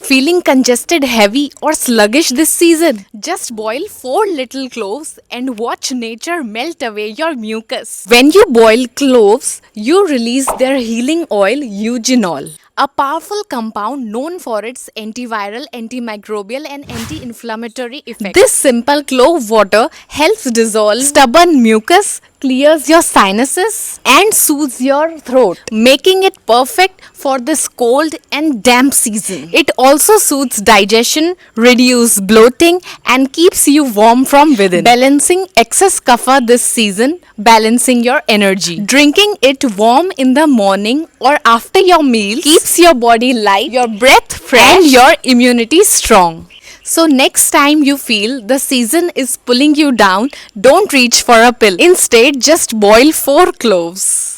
Feeling congested, heavy, or sluggish this season? Just boil 4 little cloves and watch nature melt away your mucus. When you boil cloves, you release their healing oil, Eugenol, a powerful compound known for its antiviral, antimicrobial, and anti-inflammatory effects. This simple clove water helps dissolve stubborn mucus, clears your sinuses, and soothes your throat, making it perfect for this cold and damp season. It also soothes digestion, reduces bloating, and keeps you warm from within, balancing excess kapha this season, balancing your energy. Drinking it warm in the morning or after your meal keeps your body light, your breath fresh, and your immunity strong. So next time you feel the season is pulling you down, don't reach for a pill. Instead, just boil 4 cloves.